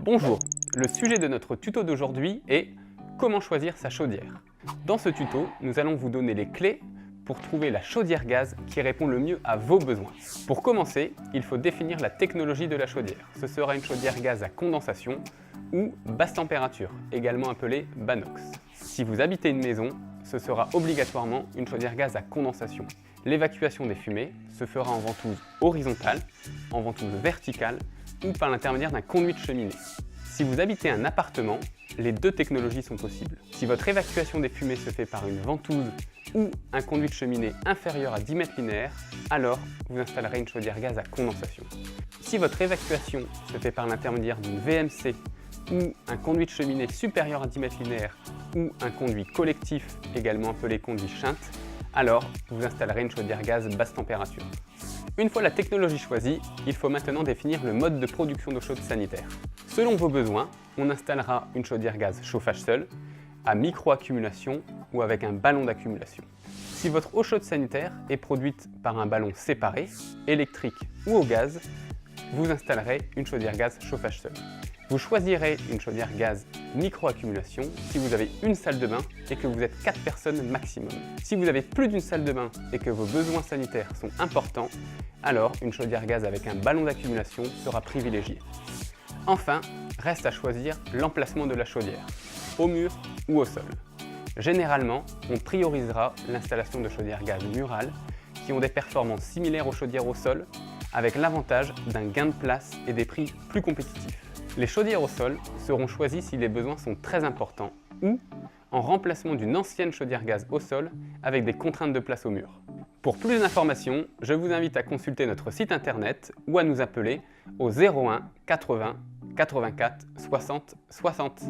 Bonjour, le sujet de notre tuto d'aujourd'hui est comment choisir sa chaudière. Dans ce tuto, nous allons vous donner les clés pour trouver la chaudière gaz qui répond le mieux à vos besoins. Pour commencer, il faut définir la technologie de la chaudière. Ce sera une chaudière gaz à condensation ou basse température, également appelée Banox. Si vous habitez une maison, ce sera obligatoirement une chaudière gaz à condensation. L'évacuation des fumées se fera en ventouse horizontale, en ventouse verticale ou par l'intermédiaire d'un conduit de cheminée. Si vous habitez un appartement, les deux technologies sont possibles. Si votre évacuation des fumées se fait par une ventouse ou un conduit de cheminée inférieur à 10 mètres linéaires, alors vous installerez une chaudière gaz à condensation. Si votre évacuation se fait par l'intermédiaire d'une VMC ou un conduit de cheminée supérieur à 10 mètres linéaires ou un conduit collectif, également appelé conduit Schint, alors vous installerez une chaudière gaz basse température. Une fois la technologie choisie, il faut maintenant définir le mode de production d'eau chaude sanitaire. Selon vos besoins, on installera une chaudière gaz chauffage seul, à micro-accumulation ou avec un ballon d'accumulation. Si votre eau chaude sanitaire est produite par un ballon séparé, électrique ou au gaz, vous installerez une chaudière gaz chauffage seul. Vous choisirez une chaudière gaz micro-accumulation si vous avez une salle de bain et que vous êtes 4 personnes maximum. Si vous avez plus d'une salle de bain et que vos besoins sanitaires sont importants, alors une chaudière gaz avec un ballon d'accumulation sera privilégiée. Enfin, reste à choisir l'emplacement de la chaudière, au mur ou au sol. Généralement, on priorisera l'installation de chaudières gaz murales qui ont des performances similaires aux chaudières au sol, avec l'avantage d'un gain de place et des prix plus compétitifs. Les chaudières au sol seront choisies si les besoins sont très importants ou en remplacement d'une ancienne chaudière gaz au sol avec des contraintes de place au mur. Pour plus d'informations, je vous invite à consulter notre site internet ou à nous appeler au 01 80 84 60 60.